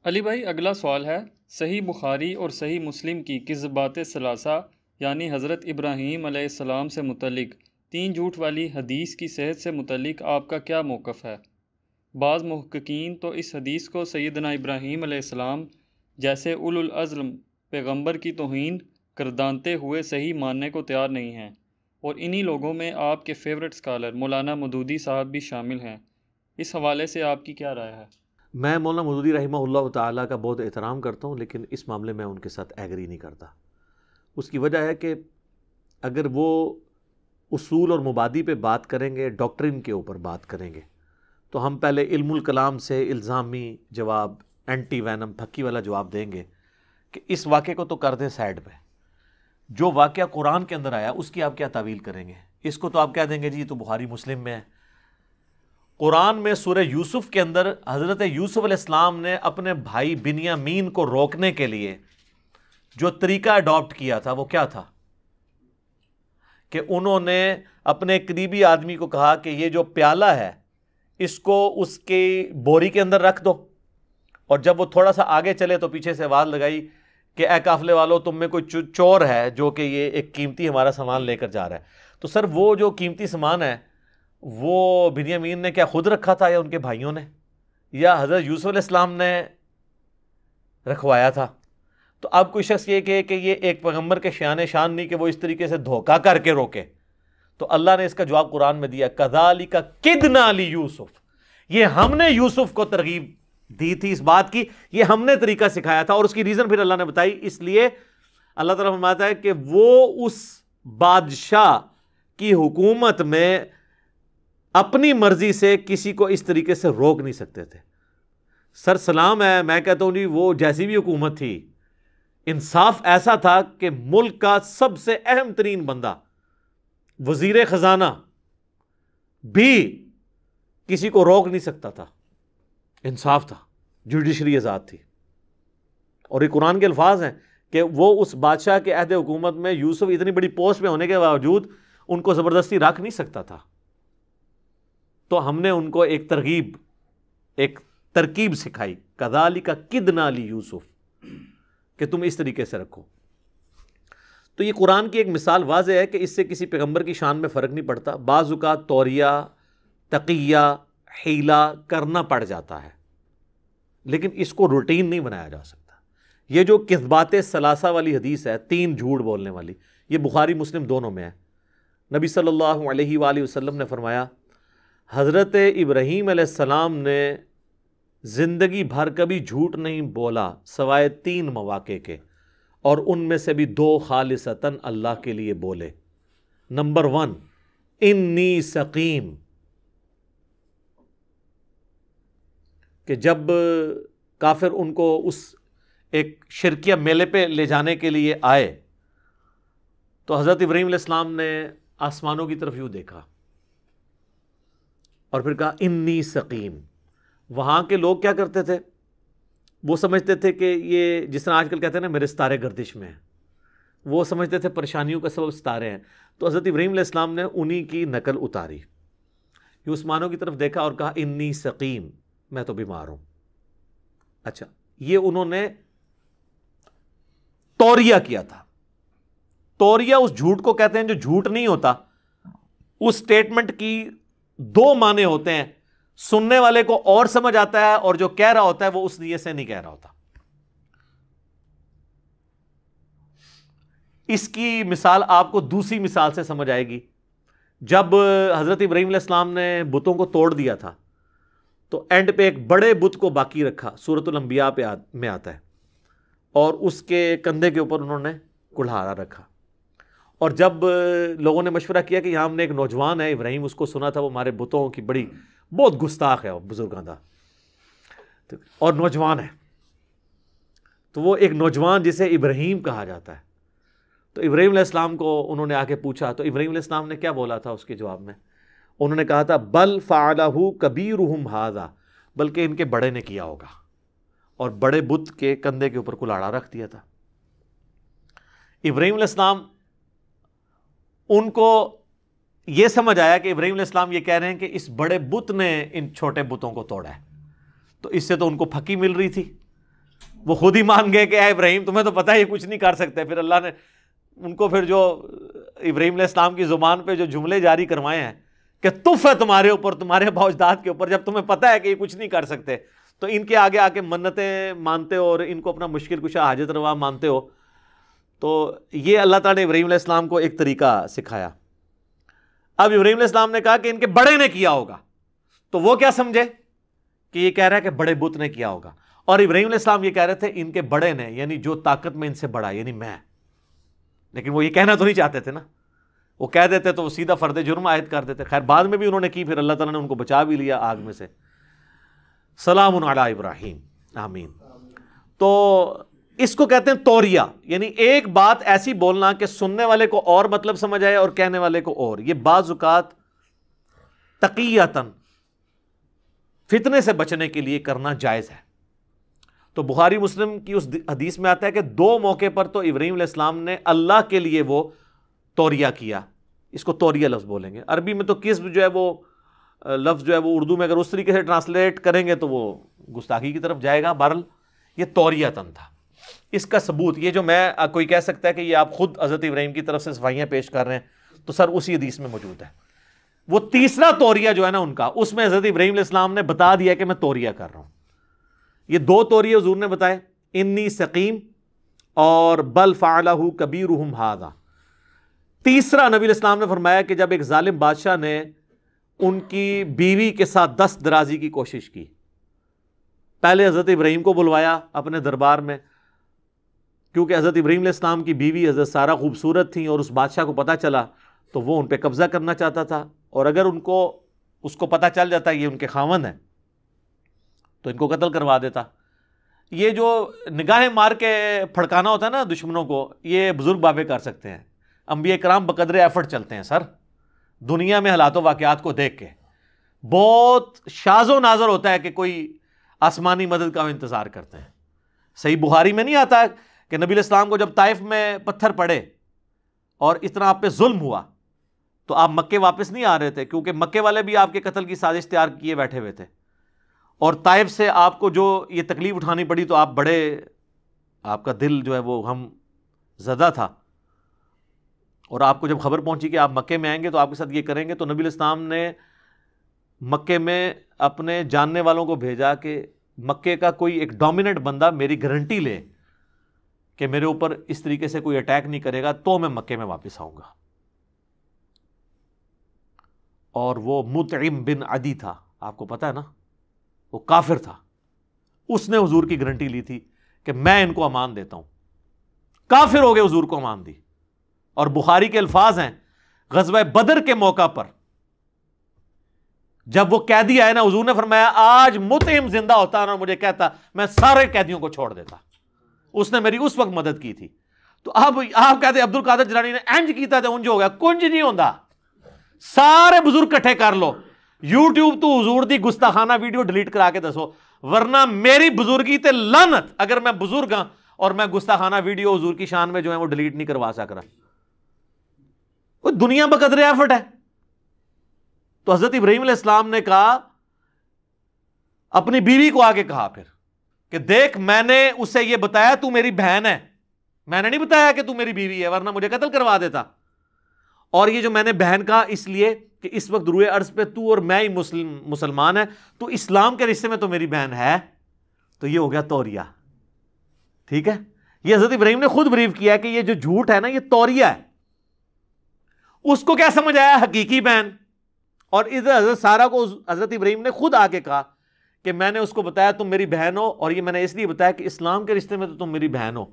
علی بھائی، اگلا سوال ہے، صحیح بخاری اور صحیح مسلم کی کذبات ثلاثہ یعنی حضرت ابراہیم علیہ السلام سے متعلق تین جھوٹ والی حدیث کی صحت سے متعلق آپ کا کیا موقف ہے؟ بعض محققین تو اس حدیث کو سیدنا ابراہیم علیہ السلام جیسے اولو العزم پیغمبر کی توہین گردانتے ہوئے صحیح ماننے کو تیار نہیں ہیں، اور انہی لوگوں میں آپ کے فیورٹ اسکالر مولانا مودودی صاحب بھی شامل ہیں۔ اس حوالے سے آپ کی کیا رائے ہے؟ میں مولانا مودودی رحمہ اللہ تعالیٰ کا بہت احترام کرتا ہوں، لیکن اس معاملے میں ان کے ساتھ ایگری نہیں کرتا۔ اس کی وجہ ہے کہ اگر وہ اصول اور مبادی پہ بات کریں گے، ڈاکٹرن کے اوپر بات کریں گے، تو ہم پہلے علم الکلام سے الزامی جواب، اینٹی وینم پھکی والا جواب دیں گے کہ اس واقعے کو تو کر دیں سائڈ پہ، جو واقعہ قرآن کے اندر آیا اس کی آپ کیا تعویل کریں گے؟ اس کو تو آپ کہہ دیں گے جی یہ تو بخاری مسلم میں ہے۔ قرآن میں سورہ یوسف کے اندر حضرت یوسف علیہ السلام نے اپنے بھائی بنیامین کو روکنے کے لیے جو طریقہ اڈاپٹ کیا تھا وہ کیا تھا کہ انہوں نے اپنے قریبی آدمی کو کہا کہ یہ جو پیالہ ہے اس کو اس کی بوری کے اندر رکھ دو، اور جب وہ تھوڑا سا آگے چلے تو پیچھے سے آواز لگائی کہ اے قافلے والو، تم میں کوئی چور ہے جو کہ یہ ایک قیمتی ہمارا سامان لے کر جا رہا ہے۔ تو سر وہ جو قیمتی سامان ہے وہ بنیامین نے کیا خود رکھا تھا یا ان کے بھائیوں نے یا حضرت یوسف علیہ السلام نے رکھوایا تھا؟ تو اب کوئی شخص یہ کہے کہ یہ ایک پیغمبر کے شان نہیں کہ وہ اس طریقے سے دھوکہ کر کے روکے، تو اللہ نے اس کا جواب قرآن میں دیا، کذالک کدنا لیوسف، یہ ہم نے یوسف کو ترغیب دی تھی اس بات کی، یہ ہم نے طریقہ سکھایا تھا، اور اس کی ریزن پھر اللہ نے بتائی۔ اس لیے اللہ تعالیٰ فرماتا ہے کہ وہ اس بادشاہ کی حکومت میں اپنی مرضی سے کسی کو اس طریقے سے روک نہیں سکتے تھے۔ سر سلام ہے، میں کہتا ہوں جی وہ جیسی بھی حکومت تھی، انصاف ایسا تھا کہ ملک کا سب سے اہم ترین بندہ وزیر خزانہ بھی کسی کو روک نہیں سکتا تھا، انصاف تھا، جوڈیشری آزاد تھی۔ اور یہ قرآن کے الفاظ ہیں کہ وہ اس بادشاہ کے عہد حکومت میں یوسف اتنی بڑی پوسٹ پہ ہونے کے باوجود ان کو زبردستی رکھ نہیں سکتا تھا۔ تو ہم نے ان کو ایک ترکیب سکھائی، کذالک کدنا لیوسف، کہ تم اس طریقے سے رکھو۔ تو یہ قرآن کی ایک مثال واضح ہے کہ اس سے کسی پیغمبر کی شان میں فرق نہیں پڑتا۔ بعض اوقات توریہ، تقیہ، حیلہ کرنا پڑ جاتا ہے، لیکن اس کو روٹین نہیں بنایا جا سکتا۔ یہ جو کذبات ثلاثہ والی حدیث ہے، تین جھوٹ بولنے والی، یہ بخاری مسلم دونوں میں ہے۔ نبی صلی اللہ علیہ وآلہ وسلم نے فرمایا، حضرت ابراہیم علیہ السلام نے زندگی بھر کبھی جھوٹ نہیں بولا سوائے تین مواقع کے، اور ان میں سے بھی دو خالصتاً اللہ کے لیے بولے۔ نمبر 1، انی سقیم، کہ جب کافر ان کو اس ایک شرکیہ میلے پہ لے جانے کے لیے آئے تو حضرت ابراہیم علیہ السلام نے آسمانوں کی طرف یوں دیکھا اور پھر کہا انی سقیم۔ وہاں کے لوگ کیا کرتے تھے؟ وہ سمجھتے تھے کہ یہ جس طرح آج کل کہتے ہیں نا میرے ستارے گردش میں ہیں، وہ سمجھتے تھے پریشانیوں کا سبب ستارے ہیں۔ تو حضرت ابراہیم علیہ السلام نے انہی کی نقل اتاری، یہ آسمانوں کی طرف دیکھا اور کہا انی سقیم، میں تو بیمار ہوں۔ اچھا، یہ انہوں نے توریہ کیا تھا۔ توریہ اس جھوٹ کو کہتے ہیں جو جھوٹ نہیں ہوتا۔ اس سٹیٹمنٹ کی دو معنی ہوتے ہیں، سننے والے کو اور سمجھ آتا ہے، اور جو کہہ رہا ہوتا ہے وہ اس نیت سے نہیں کہہ رہا ہوتا۔ اس کی مثال آپ کو دوسری مثال سے سمجھ آئے گی۔ جب حضرت ابراہیم علیہ السلام نے بتوں کو توڑ دیا تھا تو اینڈ پہ ایک بڑے بت کو باقی رکھا، سورۃ الانبیاء میں آتا ہے، اور اس کے کندھے کے اوپر انہوں نے کلہاڑا رکھا۔ اور جب لوگوں نے مشورہ کیا کہ یہاں ہم نے ایک نوجوان ہے ابراہیم، اس کو سنا تھا وہ ہمارے بتوں کی بہت گستاخ ہے، بزرگاں دا اور نوجوان ہے، تو وہ ایک نوجوان جسے ابراہیم کہا جاتا ہے، تو ابراہیم علیہ السلام کو انہوں نے آ کے پوچھا، تو ابراہیم علیہ السلام نے کیا بولا تھا اس کے جواب میں؟ انہوں نے کہا تھا بل فعلہ کبیرہم ھذا، بلکہ ان کے بڑے نے کیا ہوگا، اور بڑے بت کے کندھے کے اوپر کلاڑا رکھ دیا تھا۔ ابراہیم علیہ السلام ان کو یہ سمجھ آیا کہ ابراہیم علیہ السلام یہ کہہ رہے ہیں کہ اس بڑے بت نے ان چھوٹے بتوں کو توڑا ہے، تو اس سے تو ان کو پھکی مل رہی تھی، وہ خود ہی مان گئے کہ اے ابراہیم تمہیں تو پتہ ہے یہ کچھ نہیں کر سکتے. پھر اللہ نے ان کو پھر جو ابراہیم علیہ السلام کی زبان پہ جو جملے جاری کروائے ہیں کہ تف ہے تمہارے اوپر, تمہارے ابا اجداد کے اوپر, جب تمہیں پتہ ہے کہ یہ کچھ نہیں کر سکتے تو ان کے آگے آ کے منتیں مانتے ہو اور ان کو اپنا مشکل کشا حاجت روا مانتے ہو. تو یہ اللہ تعالیٰ نے ابراہیم علیہ السلام کو ایک طریقہ سکھایا. اب ابراہیم علیہ السلام نے کہا کہ ان کے بڑے نے کیا ہوگا, تو وہ کیا سمجھے کہ یہ کہہ رہا ہے کہ بڑے بت نے کیا ہوگا, اور ابراہیم علیہ السلام یہ کہہ رہے تھے ان کے بڑے نے, یعنی جو طاقت میں ان سے بڑا یعنی میں. لیکن وہ یہ کہنا تو نہیں چاہتے تھے نا, وہ کہہ دیتے تو وہ سیدھا فرد جرم عائد کر دیتے. خیر بعد میں بھی انہوں نے کی, پھر اللہ تعالیٰ نے ان کو بچا بھی لیا آگ میں سے. سلام علی ابراہیم, آمین. تو اس کو کہتے ہیں توریہ, یعنی ایک بات ایسی بولنا کہ سننے والے کو اور مطلب سمجھ آئے اور کہنے والے کو اور. یہ بعض اوقات تقیۃً فتنے سے بچنے کے لیے کرنا جائز ہے. تو بخاری مسلم کی اس حدیث میں آتا ہے کہ 2 موقع پر تو ابراہیم علیہ السلام نے اللہ کے لیے وہ توریہ کیا. اس کو توریہ لفظ بولیں گے. عربی میں تو کسب جو ہے وہ لفظ جو ہے وہ اردو میں اگر اس طریقے سے ٹرانسلیٹ کریں گے تو وہ گستاخی کی طرف جائے گا. بہرحال یہ توریتاً تھا. اس کا ثبوت یہ جو میں کوئی کہہ سکتا ہے کہ یہ آپ خود حضرت ابراہیم کی طرف سے صفائیاں پیش کر رہے ہیں, تو سر اسی حدیث میں موجود ہے. وہ تیسرا توریہ جو ہے نا ان کا, اس میں حضرت ابراہیم علیہ السلام نے بتا دیا کہ میں توریہ کر رہا ہوں. یہ 2 توریہ حضور نے بتائے, انی سقیم اور بل فعلہ کبیرہم ھذا. تیسرا نبی علیہ السلام نے فرمایا کہ جب ایک ظالم بادشاہ نے ان کی بیوی کے ساتھ دست درازی کی کوشش کی, پہلے حضرت ابراہیم کو بلوایا اپنے دربار میں, کیونکہ حضرت ابراہیم علیہ السلام کی بیوی حضرت سارہ خوبصورت تھیں اور اس بادشاہ کو پتہ چلا تو وہ ان پہ قبضہ کرنا چاہتا تھا, اور اگر اس کو پتہ چل جاتا یہ ان کے خاوند ہیں تو ان کو قتل کروا دیتا. یہ جو نگاہیں مار کے پھڑکانا ہوتا ہے نا دشمنوں کو, یہ بزرگ بابے کر سکتے ہیں. انبیاء کرام بقدر ایفرٹ چلتے ہیں سر, دنیا میں حالات و واقعات کو دیکھ کے. بہت شاذ و نادر ہوتا ہے کہ کوئی آسمانی مدد کا انتظار کرتے ہیں. صحیح بخاری میں نہیں آتا کہ نبی علیہ السلام کو جب طائف میں پتھر پڑے اور اتنا آپ پہ ظلم ہوا تو آپ مکے واپس نہیں آ رہے تھے, کیونکہ مکے والے بھی آپ کے قتل کی سازش تیار کیے بیٹھے ہوئے تھے, اور طائف سے آپ کو جو یہ تکلیف اٹھانی پڑی تو آپ کا دل جو ہے وہ غم زدہ تھا. اور آپ کو جب خبر پہنچی کہ آپ مکے میں آئیں گے تو آپ کے ساتھ یہ کریں گے, تو نبی علیہ السلام نے مکے میں اپنے جاننے والوں کو بھیجا کہ مکے کا کوئی ایک ڈومیننٹ بندہ میری گارنٹی لے کہ میرے اوپر اس طریقے سے کوئی اٹیک نہیں کرے گا تو میں مکے میں واپس آؤں گا. اور وہ مطعم بن عدی تھا, آپ کو پتا ہے نا, وہ کافر تھا. اس نے حضور کی گارنٹی لی تھی کہ میں ان کو امان دیتا ہوں. کافر ہو گئے, حضور کو امان دی. اور بخاری کے الفاظ ہیں, غزوہ بدر کے موقع پر جب وہ قیدی آئے نا, حضور نے فرمایا آج مطعم زندہ ہوتا نا مجھے کہتا میں سارے قیدیوں کو چھوڑ دیتا. اس نے میری اس وقت مدد کی تھی. تو اب آپ کہتے عبد القادر جیلانی نے انج کیتا تھا انج ہو گیا. کنج نہیں ہوتا, سارے بزرگ کٹھے کر لو, یوٹیوب تو حضور دی گستاخانہ ویڈیو ڈیلیٹ کرا کے دسو, ورنہ میری بزرگی تے لعنت اگر میں بزرگ ہاں اور میں گستاخانہ ویڈیو حضور کی شان میں جو ہے وہ ڈیلیٹ نہیں کروا سک رہا. دنیا بقدر ایفٹ ہے. تو حضرت ابراہیم علیہ السلام نے کہا, اپنی بیوی کو آگے کہا پھر کہ دیکھ میں نے اسے یہ بتایا تو میری بہن ہے, میں نے نہیں بتایا کہ تو میری بیوی ہے ورنہ مجھے قتل کروا دیتا. اور یہ جو میں نے بہن کہا اس لیے کہ اس وقت روئے عرض پہ تو اور میں ہی مسلمان ہے, تو اسلام کے رشتے میں تو میری بہن ہے. تو یہ ہو گیا توریہ. ٹھیک ہے, یہ حضرت ابراہیم نے خود بریف کیا کہ یہ جو جھوٹ ہے نا یہ توریہ ہے. اس کو کیا سمجھ آیا, حقیقی بہن. اور ادھر حضرت سارہ کو حضرت ابراہیم نے خود آ کے کہا کہ میں نے اس کو بتایا تم میری بہن ہو, اور یہ میں نے اس لیے بتایا کہ اسلام کے رشتے میں تو تم میری بہن ہو.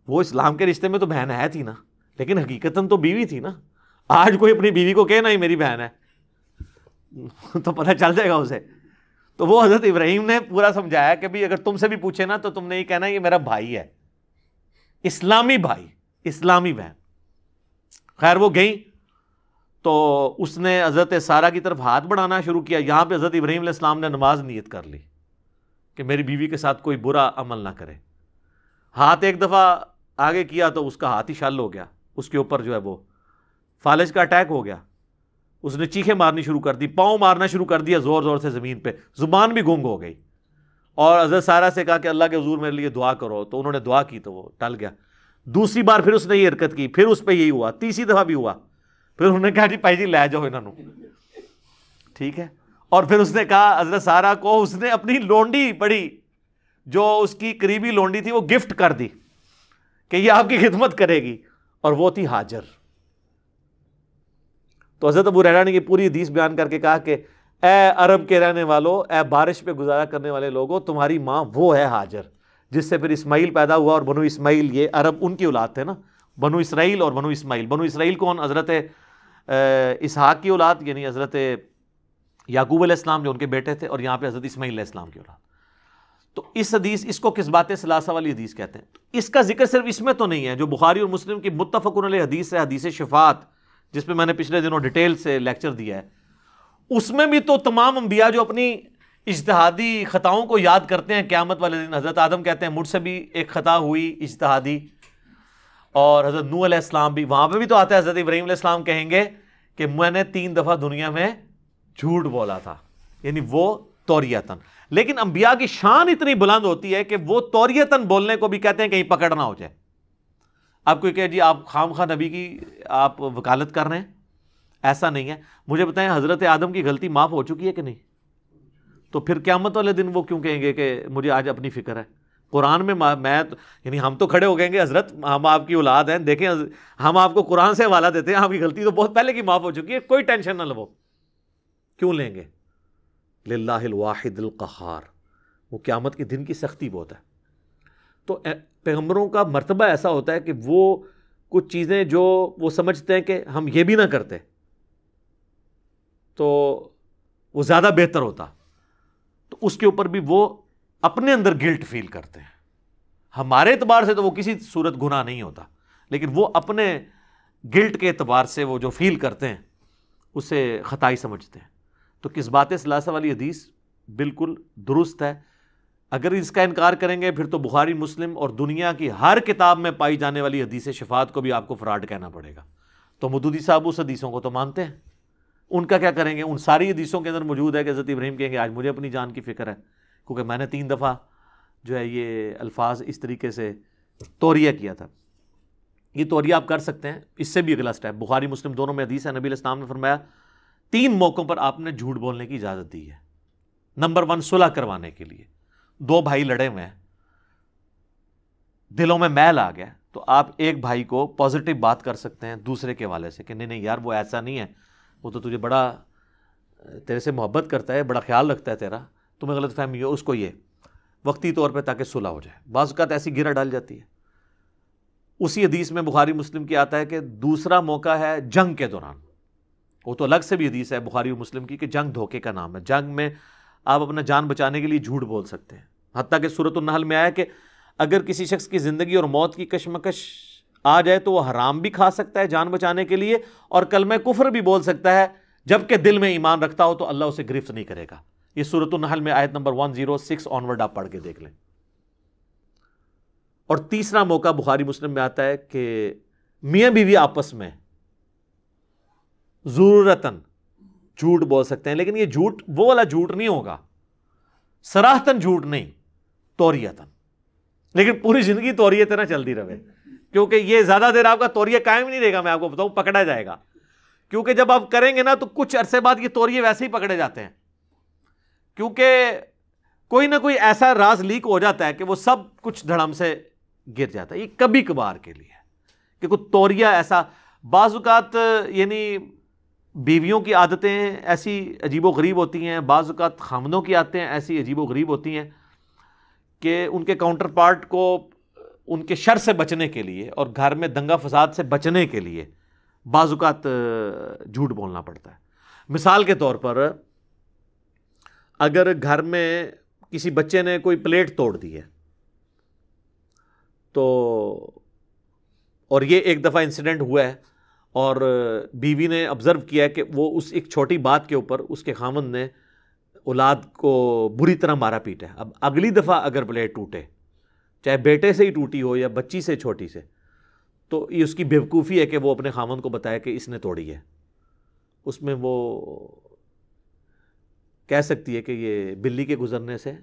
وہ اسلام کے رشتے میں تو بہن ہے تھی نا, لیکن حقیقتاً تو بیوی تھی نا. آج کوئی اپنی بیوی کو کہنا ہی میری بہن ہے تو پتہ چل جائے گا اسے. تو وہ حضرت ابراہیم نے پورا سمجھایا کہ بھی اگر تم سے بھی پوچھے نا تو تم نے یہ کہنا یہ میرا بھائی ہے, اسلامی بھائی, اسلامی بہن. خیر وہ گئی تو اس نے حضرت سارہ کی طرف ہاتھ بڑھانا شروع کیا. یہاں پہ حضرت ابراہیم علیہ السلام نے نماز نیت کر لی کہ میری بیوی کے ساتھ کوئی برا عمل نہ کرے. ہاتھ ایک دفعہ آگے کیا تو اس کا ہاتھ ہی شل ہو گیا, اس کے اوپر جو ہے وہ فالج کا اٹیک ہو گیا. اس نے چیخیں مارنی شروع کر دی, پاؤں مارنا شروع کر دیا زور زور سے زمین پہ, زبان بھی گنگ ہو گئی. اور حضرت سارہ سے کہا کہ اللہ کے حضور میرے لیے دعا کرو، تو انہوں نے دعا کی تو وہ ٹل گیا۔ دوسری بار پھر اس نے یہ حرکت کی، پھر اس پہ یہی ہوا، تیسری دفعہ بھی ہوا، پھر انہوں نے کہا جی بھائی جی لے جاؤ انہوں نے، ٹھیک ہے۔ اور پھر اس نے کہا حضرت سارہ کو اس نے اپنی لونڈی پڑی جو اس کی قریبی لونڈی تھی وہ گفٹ کر دی کہ یہ آپ کی خدمت کرے گی، اور وہ تھی ہاجر۔ تو حضرت ابو ہریرہ نے یہ پوری حدیث بیان کر کے کہا کہ اے عرب کے رہنے والوں، اے بارش پہ گزارا کرنے والے لوگوں، تمہاری ماں وہ ہے ہاجر جس سے پھر اسماعیل پیدا ہوا، اور بنو اسماعیل یہ عرب ان کی اولاد تھے نا، بنو اسرائیل اور بنو اسماعیل۔ بنو اسرائیل کون؟ حضرت اسحاق کی اولاد، یعنی حضرت یعقوب علیہ السلام جو ان کے بیٹے تھے، اور یہاں پہ حضرت اسماعیل علیہ السلام کی اولاد۔ تو اس حدیث، اس کو قصبات ثلاثہ والی حدیث کہتے ہیں۔ اس کا ذکر صرف اس میں تو نہیں ہے، جو بخاری اور مسلم کی متفق علیہ حدیث ہے، حدیث شفاعت، جس پہ میں نے پچھلے دنوں ڈیٹیل سے لیکچر دیا ہے، اس میں بھی تو تمام انبیاء جو اپنی اجتہادی خطاؤں کو یاد کرتے ہیں قیامت والے دن، حضرت آدم کہتے ہیں مجھ سے بھی ایک خطا ہوئی اجتہادی، اور حضرت نوح علیہ السلام بھی، وہاں پہ بھی تو آتا ہے حضرت ابراہیم علیہ السلام کہیں گے کہ میں نے 3 دفعہ دنیا میں جھوٹ بولا تھا، یعنی وہ توریتاً۔ لیکن انبیاء کی شان اتنی بلند ہوتی ہے کہ وہ توریتاً بولنے کو بھی کہتے ہیں کہیں پکڑ نہ ہو جائے۔ آپ کوئی کہ جی آپ خام خواہ نبی کی آپ وکالت کر رہے ہیں، ایسا نہیں ہے۔ مجھے بتائیں حضرت آدم کی غلطی معاف ہو چکی ہے کہ نہیں؟ تو پھر قیامت والے دن وہ کیوں کہیں گے کہ مجھے آج اپنی فکر ہے؟ قرآن میں یعنی ہم تو کھڑے ہو گئیں گے حضرت ہم آپ کی اولاد ہیں، دیکھیں ہم آپ کو قرآن سے حوالہ دیتے ہیں، آپ کی غلطی تو بہت پہلے کی معاف ہو چکی ہے، کوئی ٹینشن نہ لو۔ کیوں لیں گے؟ للہ الواحد القہار، وہ قیامت کے دن کی سختی بہت ہے۔ تو پیغمبروں کا مرتبہ ایسا ہوتا ہے کہ وہ کچھ چیزیں جو وہ سمجھتے ہیں کہ ہم یہ بھی نہ کرتے تو وہ زیادہ بہتر ہوتا، تو اس کے اوپر بھی وہ اپنے اندر گلٹ فیل کرتے ہیں۔ ہمارے اعتبار سے تو وہ کسی صورت گناہ نہیں ہوتا، لیکن وہ اپنے گلٹ کے اعتبار سے وہ جو فیل کرتے ہیں اسے خطائی سمجھتے ہیں۔ تو کذبات ثلاثہ والی حدیث بالکل درست ہے۔ اگر اس کا انکار کریں گے پھر تو بخاری مسلم اور دنیا کی ہر کتاب میں پائی جانے والی حدیث شفاعت کو بھی آپ کو فراڈ کہنا پڑے گا۔ تو مودودی صاحب اس حدیثوں کو تو مانتے ہیں، ان کا کیا کریں گے؟ ان ساری حدیثوں کے اندر موجود ہے کہ حضرت ابراہیم کہیں گے آج مجھے اپنی جان کی فکر ہے، کیونکہ میں نے 3 دفعہ جو ہے یہ الفاظ اس طریقے سے توریہ کیا تھا۔ یہ توریہ آپ کر سکتے ہیں۔ اس سے بھی اگلا سٹیپ، بخاری مسلم دونوں میں حدیث ہے، نبی علیہ السلام نے فرمایا 3 موقعوں پر آپ نے جھوٹ بولنے کی اجازت دی ہے۔ نمبر 1 صلح کروانے کے لیے، 2 بھائی لڑے ہوئے ہیں، دلوں میں میل آ گیا، تو آپ ایک بھائی کو پازیٹیو بات کر سکتے ہیں دوسرے کے والے سے کہ نہیں یار وہ ایسا نہیں ہے، وہ تو تجھے بڑا تیرے سے محبت کرتا ہے، بڑا خیال رکھتا ہے تیرا، تمہیں غلط فہمی ہو، اس کو یہ وقتی طور پہ تاکہ صلح ہو جائے۔ بعض اوقات ایسی گرہ ڈال جاتی ہے۔ اسی حدیث میں بخاری مسلم کی آتا ہے کہ دوسرا موقع ہے جنگ کے دوران، وہ تو الگ سے بھی حدیث ہے بخاری و مسلم کی کہ جنگ دھوکے کا نام ہے، جنگ میں آپ اپنا جان بچانے کے لیے جھوٹ بول سکتے ہیں۔ حتیٰ کہ سورۃ النحل میں آیا کہ اگر کسی شخص کی زندگی اور موت کی کشمکش آ جائے تو وہ حرام بھی کھا سکتا ہے جان بچانے کے لیے، اور کلمہ کفر بھی بول سکتا ہے، جبکہ دل میں ایمان رکھتا ہو تو اللہ اسے گرفت نہیں کرے گا۔ یہ سورۃ النحل میں آیت نمبر 106 آنورڈ آپ پڑھ کے دیکھ لیں۔ اور تیسرا موقع بخاری مسلم میں آتا ہے کہ میاں بیوی آپس میں ضرورتاً جھوٹ بول سکتے ہیں، لیکن یہ جھوٹ وہ والا جھوٹ نہیں ہوگا، صراحتاً جھوٹ نہیں، توریتاً، لیکن پوری زندگی توریت نہ چلتی رہے، کیونکہ یہ زیادہ دیر آپ کا توریہ قائم نہیں رہے گا، میں آپ کو بتاؤں پکڑا جائے گا، کیونکہ جب آپ کریں گے نا تو کچھ عرصے بعد یہ توریے ویسے ہی پکڑے جاتے ہیں، کیونکہ کوئی نہ کوئی ایسا راز لیک ہو جاتا ہے کہ وہ سب کچھ دھڑم سے گر جاتا ہے۔ یہ کبھی کبھار کے لیے کہ کوئی توریہ ایسا، بعض اوقات یعنی بیویوں کی عادتیں ایسی عجیب و غریب ہوتی ہیں، بعض اوقات خامدوں کی عادتیں ایسی عجیب و غریب ہوتی ہیں کہ ان کے کاؤنٹر پارٹ کو ان کے شر سے بچنے کے لیے اور گھر میں دنگا فساد سے بچنے کے لیے بعض اوقات جھوٹ بولنا پڑتا ہے۔ مثال کے طور پر اگر گھر میں کسی بچے نے کوئی پلیٹ توڑ دی ہے تو، اور یہ ایک دفعہ انسیڈنٹ ہوا ہے اور بیوی نے آبزرو کیا کہ وہ اس ایک چھوٹی بات کے اوپر اس کے خامند نے اولاد کو بری طرح مارا پیٹا ہے، اب اگلی دفعہ اگر پلیٹ ٹوٹے، چاہے بیٹے سے ہی ٹوٹی ہو یا بچی سے چھوٹی سے، تو یہ اس کی بیوقوفی ہے کہ وہ اپنے خامند کو بتایا کہ اس نے توڑی ہے۔ اس میں وہ کہہ سکتی ہے کہ یہ بلی کے گزرنے سے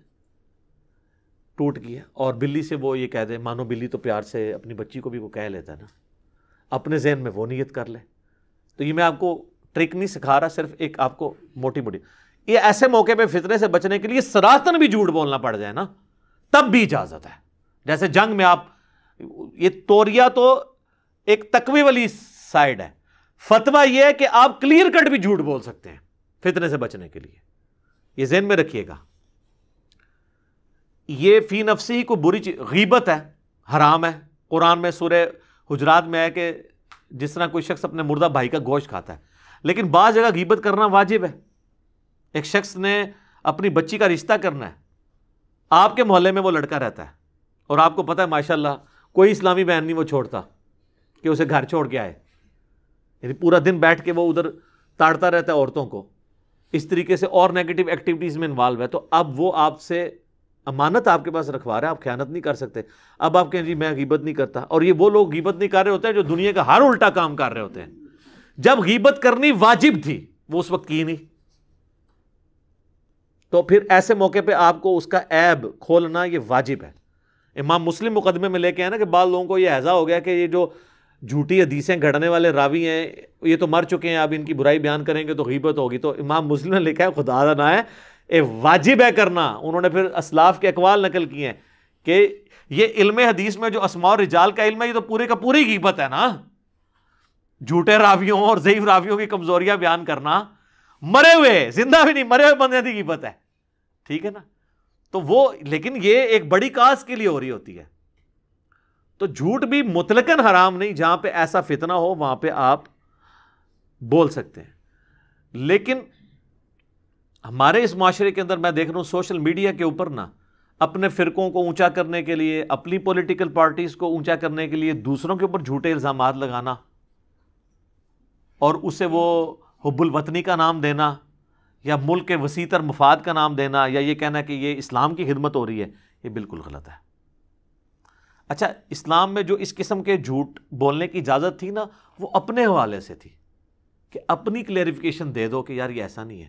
ٹوٹ گیا، اور بلی سے وہ یہ کہہ دے، مانو بلی تو پیار سے اپنی بچی کو بھی وہ کہہ لیتا ہے نا، اپنے ذہن میں وہ نیت کر لے. تو یہ میں آپ کو ٹرک نہیں سکھا رہا، صرف ایک آپ کو موٹی موٹی، یہ ایسے موقع پہ فتنے سے بچنے کے لیے سراحتاً بھی جھوٹ بولنا پڑ جائے نا تب بھی اجازت ہے. جیسے جنگ میں آپ، یہ توریہ تو ایک تقوی والی سائڈ ہے، فتویٰ یہ ہے کہ آپ کلیئر کٹ بھی جھوٹ بول سکتے ہیں فتنے سے بچنے کے لیے. یہ ذہن میں رکھیے گا. یہ فی نفسی ہی کو بری چیز، غیبت ہے، حرام ہے. قرآن میں سورہ حجرات میں ہے کہ جس طرح کوئی شخص اپنے مردہ بھائی کا گوشت کھاتا ہے، لیکن بعض جگہ غیبت کرنا واجب ہے. ایک شخص نے اپنی بچی کا رشتہ کرنا ہے، آپ کے محلے میں وہ لڑکا رہتا ہے اور آپ کو پتہ ہے ماشاءاللہ کوئی اسلامی بہن نہیں وہ چھوڑتا کہ اسے گھر چھوڑ کے آئے، یعنی پورا دن بیٹھ کے وہ ادھر تاڑتا رہتا ہے عورتوں کو، اس طریقے سے اور نیگیٹو ایکٹیویٹیز میں انوالو ہے. تو اب وہ آپ سے امانت آپ کے پاس رکھوا رہا ہے، آپ خیانت نہیں کر سکتے. اب آپ کہیں جی میں غیبت نہیں کرتا، اور یہ وہ لوگ غیبت نہیں کر رہے ہوتے ہیں جو دنیا کا ہر الٹا کام کر رہے ہوتے ہیں. جب غیبت کرنی واجب تھی وہ اس وقت کی نہیں، تو پھر ایسے موقع پہ آپ کو اس کا عیب کھولنا یہ واجب ہے. امام مسلم مقدمے میں لے کے آئے نا کہ بعض لوگوں کو یہ ہیضا ہو گیا کہ یہ جو جھوٹی حدیثیں گھڑنے والے راوی ہیں یہ تو مر چکے ہیں، اب ان کی برائی بیان کریں گے تو غیبت ہوگی. تو امام مسلم نے لکھا ہے خدا نہ ہے واجب ہے کرنا. انہوں نے پھر اسلاف کے اقوال نقل کیے ہیں کہ یہ علم حدیث میں جو اسماء اور رجال کا علم ہے یہ تو پورے کا پوری غیبت ہے نا. جھوٹے راویوں اور ضعیف راویوں کی کمزوریاں بیان کرنا، مرے ہوئے، زندہ بھی نہیں، مرے ہوئے بندے کی غیبت ہے، ٹھیک ہے نا. تو وہ لیکن یہ ایک بڑی کاز کے لیے ہو رہی ہوتی ہے. تو جھوٹ بھی مطلقاً حرام نہیں، جہاں پہ ایسا فتنہ ہو وہاں پہ آپ بول سکتے ہیں. لیکن ہمارے اس معاشرے کے اندر میں دیکھ رہا ہوں سوشل میڈیا کے اوپر نا اپنے فرقوں کو اونچا کرنے کے لیے، اپنی پولیٹیکل پارٹیز کو اونچا کرنے کے لیے دوسروں کے اوپر جھوٹے الزامات لگانا اور اسے وہ حب الوطنی کا نام دینا یا ملک کے وسیع تر مفاد کا نام دینا یا یہ کہنا کہ یہ اسلام کی خدمت ہو رہی ہے، یہ بالکل غلط ہے. اچھا، اسلام میں جو اس قسم کے جھوٹ بولنے کی اجازت تھی نا وہ اپنے حوالے سے تھی کہ اپنی کلیریفیکیشن دے دو کہ یار یہ ایسا نہیں ہے.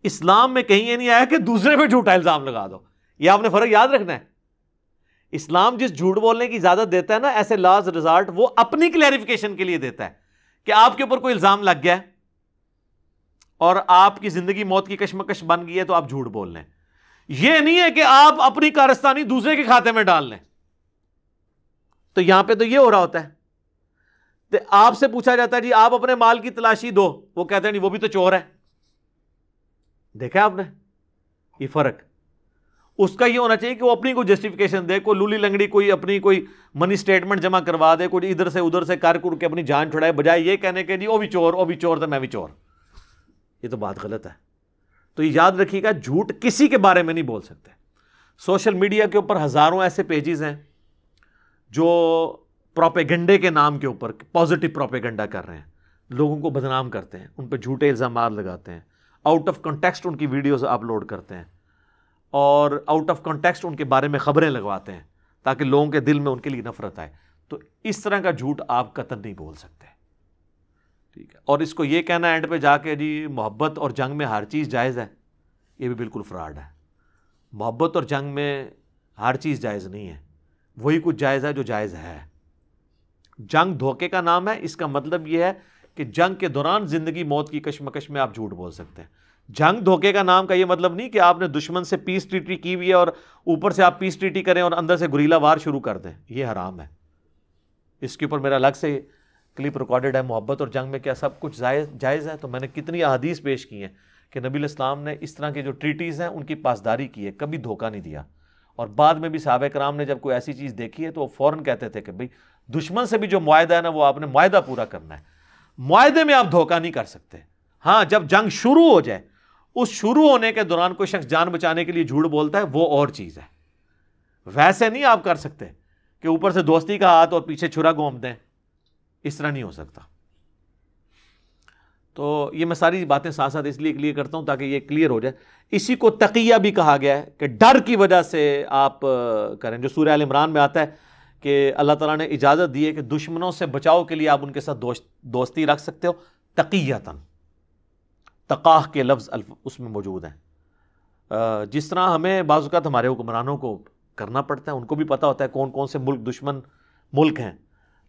اسلام میں کہیں یہ نہیں آیا کہ دوسرے پہ جھوٹا الزام لگا دو. یہ آپ نے فرق یاد رکھنا ہے. اسلام جس جھوٹ بولنے کی اجازت دیتا ہے نا ایسے لاز ریزارٹ وہ اپنی کلیریفیکیشن کے لیے دیتا ہے کہ آپ کے اوپر کوئی الزام لگ گیا ہے اور آپ کی زندگی موت کی کشمکش بن گئی ہے تو آپ جھوٹ بول لیں. یہ نہیں ہے کہ آپ اپنی کارستانی دوسرے کے کھاتے میں ڈال لیں. تو یہاں پہ تو یہ ہو رہا ہوتا ہے، تو آپ سے پوچھا جاتا ہے جی آپ اپنے مال کی تلاشی دو، وہ کہتے ہیں نہیں وہ بھی تو چور ہے. دیکھا آپ نے یہ فرق. اس کا یہ ہونا چاہیے کہ وہ اپنی کوئی جسٹیفیکیشن دے، کوئی لولی لنگڑی کوئی اپنی کوئی منی اسٹیٹمنٹ جمع کروا دے، کوئی ادھر سے کر کے اپنی جان چھڑائے، بجائے یہ کہنے کے جی وہ بھی چور تھا میں بھی چور. یہ تو بات غلط ہے. تو یہ یاد رکھیے گا جھوٹ کسی کے بارے میں نہیں بول سکتے. سوشل میڈیا کے اوپر ہزاروں ایسے پیجز ہیں جو پروپیگنڈے کے نام کے اوپر پازیٹیو پروپیگنڈا کر رہے ہیں، لوگوں کو بدنام کرتے ہیں، ان پہ جھوٹے الزامات لگاتے ہیں، آؤٹ آف کنٹیکسٹ ان کی ویڈیوز اپلوڈ کرتے ہیں اور آؤٹ آف کنٹیکسٹ ان کے بارے میں خبریں لگواتے ہیں تاکہ لوگوں کے دل میں ان کے لیے نفرت آئے. تو اس طرح کا جھوٹ آپ قطعاً نہیں بول سکتے، ٹھیک ہے. اور اس کو یہ کہنا اینڈ پہ جا کے جی محبت اور جنگ میں ہر چیز جائز ہے، یہ بھی بالکل فراڈ ہے. محبت اور جنگ میں ہر چیز جائز نہیں ہے، وہی کچھ جائز ہے جو جائز ہے. جنگ دھوکے کا نام ہے، اس کا مطلب یہ ہے کہ جنگ کے دوران زندگی موت کی کشمکش میں آپ جھوٹ بول سکتے ہیں. جنگ دھوکے کا نام کا یہ مطلب نہیں کہ آپ نے دشمن سے پیس ٹریٹی کی ہوئی ہے اور اوپر سے آپ پیس ٹریٹی کریں اور اندر سے گریلا وار شروع کر دیں، یہ حرام ہے. اس کے اوپر میرا الگ سے کلپ ریکارڈڈ ہے، محبت اور جنگ میں کیا سب کچھ جائز ہے. تو میں نے کتنی احادیث پیش کی ہیں کہ نبی علیہ السلام نے اس طرح کے جو ٹریٹیز ہیں ان کی پاسداری کی ہے، کبھی دھوکہ نہیں دیا. اور بعد میں بھی صحابہ کرام نے جب کوئی ایسی چیز دیکھی ہے تو وہ فوراً کہتے تھے کہ بھئی دشمن سے بھی جو معاہدہ ہے نا وہ آپ نے معاہدہ پورا کرنا ہے، معاہدے میں آپ دھوکہ نہیں کر سکتے. ہاں جب جنگ شروع ہو جائے، اس شروع ہونے کے دوران کوئی شخص جان بچانے کے لیے جھوٹ بولتا ہے وہ اور چیز ہے. ویسے نہیں آپ کر سکتے کہ اوپر سے دوستی کا ہاتھ اور پیچھے چھرا گھوم دیں، اس طرح نہیں ہو سکتا. تو یہ میں ساری باتیں ساتھ ساتھ اس لیے کلیئر کرتا ہوں تاکہ یہ کلیئر ہو جائے. اسی کو تقیہ بھی کہا گیا ہے کہ ڈر کی وجہ سے آپ کریں، جو سورہ آل عمران میں آتا ہے کہ اللہ تعالیٰ نے اجازت دی ہے کہ دشمنوں سے بچاؤ کے لیے آپ ان کے ساتھ دوستی رکھ سکتے ہو تقیتاً. تقاہ کے لفظ اس میں موجود ہیں. جس طرح ہمیں بعض اوقات ہمارے حکمرانوں کو کرنا پڑتا ہے. ان کو بھی پتہ ہوتا ہے کون کون سے ملک دشمن ملک ہیں،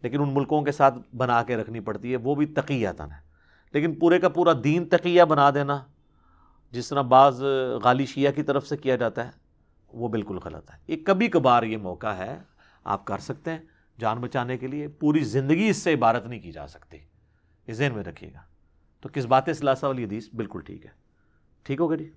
لیکن ان ملکوں کے ساتھ بنا کے رکھنی پڑتی ہے، وہ بھی تقیۃً ہے. لیکن پورے کا پورا دین تقیہ بنا دینا جس طرح بعض غالی شیعہ کی طرف سے کیا جاتا ہے، وہ بالکل غلط ہے. یہ کبھی کبھار یہ موقع ہے، آپ کر سکتے ہیں جان بچانے کے لیے، پوری زندگی اس سے عبارت نہیں کی جا سکتی، یہ ذہن میں رکھیے گا. تو کس بات ثلاثہ والی حدیث بالکل ٹھیک ہے. ٹھیک ہوگا جی.